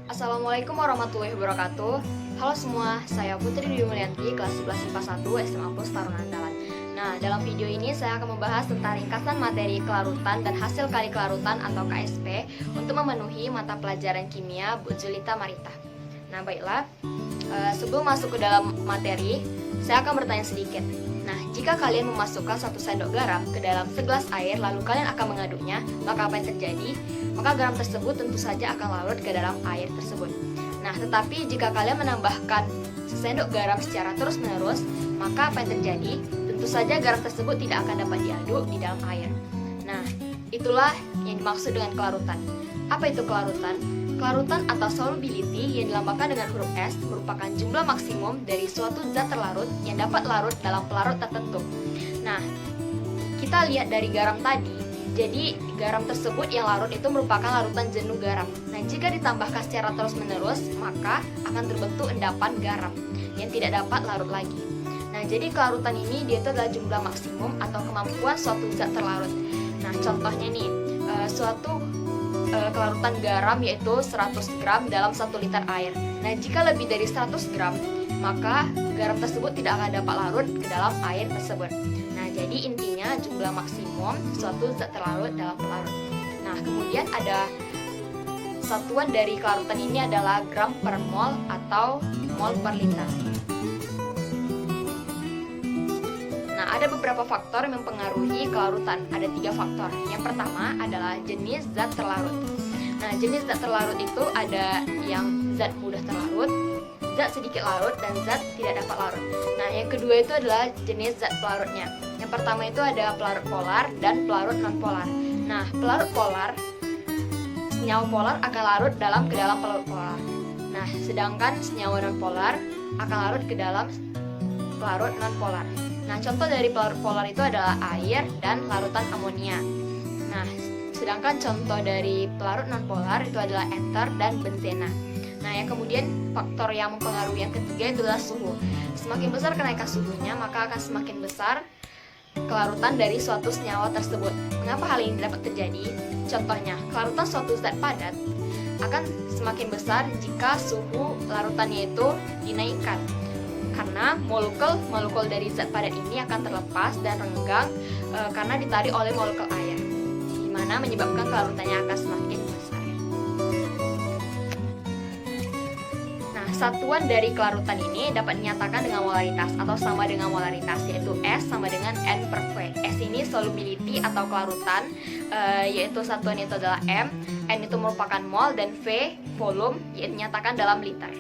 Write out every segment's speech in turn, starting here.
Assalamualaikum warahmatullahi wabarakatuh. Halo semua, saya Putri Dwi Mulyanti, kelas 11 IPA 1 SMA Plus Taruna Andalan. Nah, dalam video ini saya akan membahas tentang ringkasan materi kelarutan dan hasil kali kelarutan atau KSP untuk memenuhi mata pelajaran kimia Bu Julita Marita. Nah, baiklah, sebelum masuk ke dalam materi, saya akan bertanya sedikit. Nah, jika kalian memasukkan 1 sendok garam ke dalam segelas air lalu kalian akan mengaduknya, maka apa yang terjadi? Maka garam tersebut tentu saja akan larut ke dalam air tersebut. Nah, tetapi jika kalian menambahkan sesendok garam secara terus-menerus, maka apa yang terjadi? Tentu saja garam tersebut tidak akan dapat diaduk di dalam air. Nah, itulah yang dimaksud dengan kelarutan. Apa itu kelarutan? Kelarutan atau solubility yang dilambangkan dengan huruf S merupakan jumlah maksimum dari suatu zat terlarut yang dapat larut dalam pelarut tertentu. Nah, kita lihat dari garam tadi, jadi garam tersebut yang larut itu merupakan larutan jenuh garam. Nah, jika ditambahkan secara terus-menerus, maka akan terbentuk endapan garam yang tidak dapat larut lagi. Nah, jadi kelarutan ini dia itu adalah jumlah maksimum atau kemampuan suatu zat terlarut. Nah, contohnya nih, suatu kelarutan garam yaitu 100 gram dalam 1 liter air. Nah, jika lebih dari 100 gram, maka garam tersebut tidak akan dapat larut ke dalam air tersebut. Nah, jadi intinya jumlah maksimum suatu zat terlarut dalam pelarut. Nah, kemudian ada satuan dari kelarutan ini adalah gram per mol atau mol per liter. Nah, ada beberapa faktor yang mempengaruhi kelarutan. Ada 3 faktor. Yang pertama adalah jenis zat terlarut. Nah, jenis zat terlarut itu ada yang zat mudah terlarut, zat sedikit larut, dan zat tidak dapat larut. Nah, yang kedua itu adalah jenis zat pelarutnya. Yang pertama itu ada pelarut polar dan pelarut non-polar. Nah, pelarut polar, senyawa polar akan larut ke dalam pelarut polar. Nah, sedangkan senyawa non-polar akan larut ke dalam pelarut non-polar. Nah, contoh dari pelarut polar itu adalah air dan larutan amonia. Nah, sedangkan contoh dari pelarut non-polar itu adalah ether dan benzena. Nah, yang kemudian faktor yang mempengaruhi yang ketiga itu adalah suhu. Semakin besar kenaikan suhunya, maka akan semakin besar kelarutan dari suatu senyawa tersebut. Mengapa hal ini dapat terjadi? Contohnya, kelarutan suatu zat padat akan semakin besar jika suhu larutannya itu dinaikkan. Karena molekul dari zat padat ini akan terlepas dan renggang karena ditarik oleh molekul air, di mana menyebabkan kelarutannya akan semakin besar. Nah, satuan dari kelarutan ini dapat dinyatakan dengan molaritas atau sama dengan molaritas, yaitu S sama dengan N per V. S ini solubility atau kelarutan, yaitu satuan itu adalah M, N itu merupakan mol, dan V volume, yaitu dinyatakan dalam liter.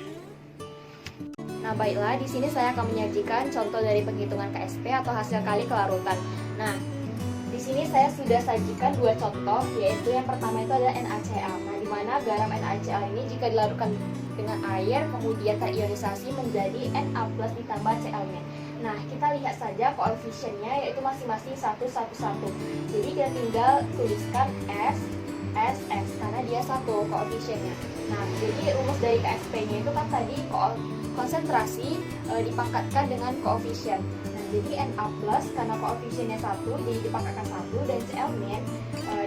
Nah, baiklah, di sini saya akan menyajikan contoh dari penghitungan KSP atau hasil kali kelarutan. Nah, di sini saya sudah sajikan 2 contoh, yaitu yang pertama itu adalah NaCl. Nah, di mana garam NaCl ini jika dilarutkan dengan air kemudian terionisasi menjadi Na+ ditambah Cl-nya. Nah, kita lihat saja koefisiennya yaitu masing-masing 1, 1, 1. Jadi kita tinggal tuliskan S karena dia 1 koefisiennya. Nah, jadi rumus dari KSP-nya itu kan tadi konsentrasi dipangkatkan dengan koefisien. Nah, jadi Na+ karena koefisiennya 1 jadi dipangkatkan 1, dan Cl-nya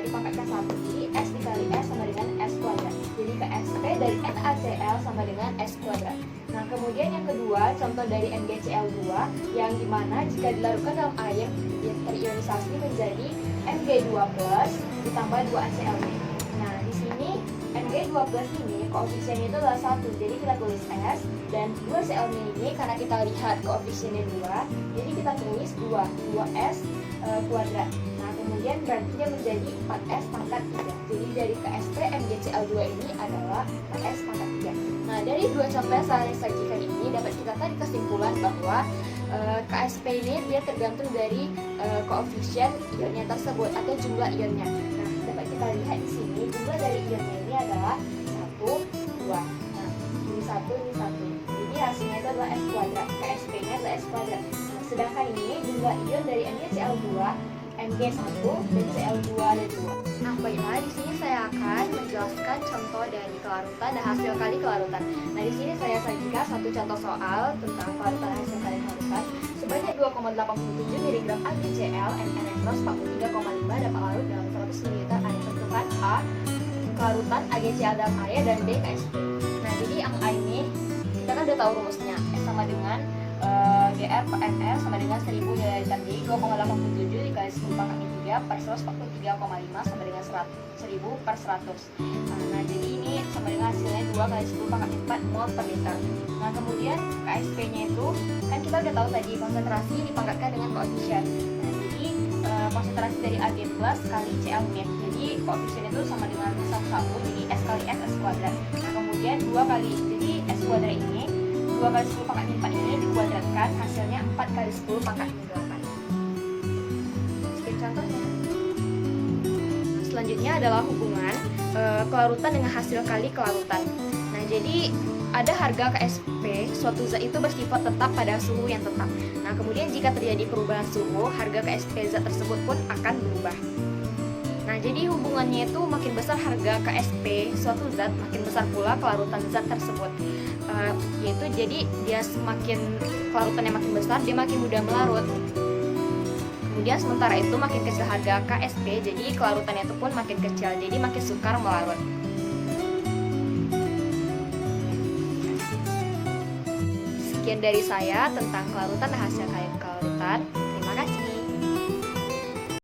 dipangkatkan 1. Jadi S dikali S sama dengan S kuadrat. Jadi KSP dari NaCl sama dengan S kuadrat. Nah, kemudian yang kedua, contoh dari NgCl2 yang dimana jika dilarutkan dalam air dia terionisasi menjadi Mg2+ ditambah 2ACl-nya. Nah, di sini Mg2+ ini koefisiennya itu adalah 1, jadi kita tulis S, dan 2Cl-nya ini karena kita lihat koefisiennya 2, jadi kita tulis 2S kuadrat. Nah, kemudian berarti dia menjadi 4S pangkat 3. Jadi dari KSP MgCl2 ini adalah 4S pangkat 3. Nah, dari 2 contoh yang saya sajikan ini dapat kita tarik kesimpulan bahwa KSP ini dia tergantung dari koefisien ionnya tersebut atau jumlah ionnya. Nah, dapat kita lihat di sini jumlah dari ionnya ini adalah 1, 2. Nah, ini 1, ini 1. Jadi hasilnya itu adalah S kuadrat. KSP-nya adalah S kuadrat. Nah, sedangkan ini jumlah ion dari MgCl2, Mg1 dan Cl2 ada 2. Nah, baiklah, di sini saya akan menjelaskan contoh dari kelarutan dan hasil kali kelarutan. Nah, di sini saya sajikan 1 contoh soal tentang kelarutan dan hasil kali kelarutan. Sebanyak 2,87 mg AgCl, N elektron 43,5 dapat larut dalam 100 ml air. Tentukan A kelarutan AgCl dalam air dan B KSP. Nah, jadi yang A ini kita kan udah tahu rumusnya. S sama dengan GR per ml sama dengan 1000 ml. Jadi 2,87 dikali 10 pangkat 3 per 143,5 sama dengan 1000 per 100. Nah, jadi ini sama dengan hasilnya 2 kali 10 pangkat 4 mol per liter. Nah, kemudian KSP-nya itu kan kita udah tahu tadi konsentrasi dipangkatkan dengan koefisien. Nah, jadi konsentrasi dari Ag plus kali Cl min. Jadi koefisien itu sama dengan 1 jadi S kali S kuadrat. Nah, kemudian 2 kali, jadi S kuadrat ini 2 kali 10 pangkat 4 ini dikuadratkan, hasilnya 4 kali 10 pangkat 8. Seperti contohnya. Selanjutnya adalah hubungan kelarutan dengan hasil kali kelarutan. Nah, jadi ada harga KSP, suatu zat itu bersifat tetap pada suhu yang tetap. Nah, kemudian jika terjadi perubahan suhu, harga KSP zat tersebut pun akan berubah. Nah, jadi hubungannya itu makin besar harga KSP suatu zat, makin besar pula kelarutan zat tersebut. Yaitu jadi dia semakin kelarutannya makin besar, dia makin mudah melarut. Kemudian sementara itu makin kecil harga KSP, jadi kelarutannya itu pun makin kecil, jadi makin sukar melarut. Sekian dari saya tentang kelarutan dan hasil kelarutan.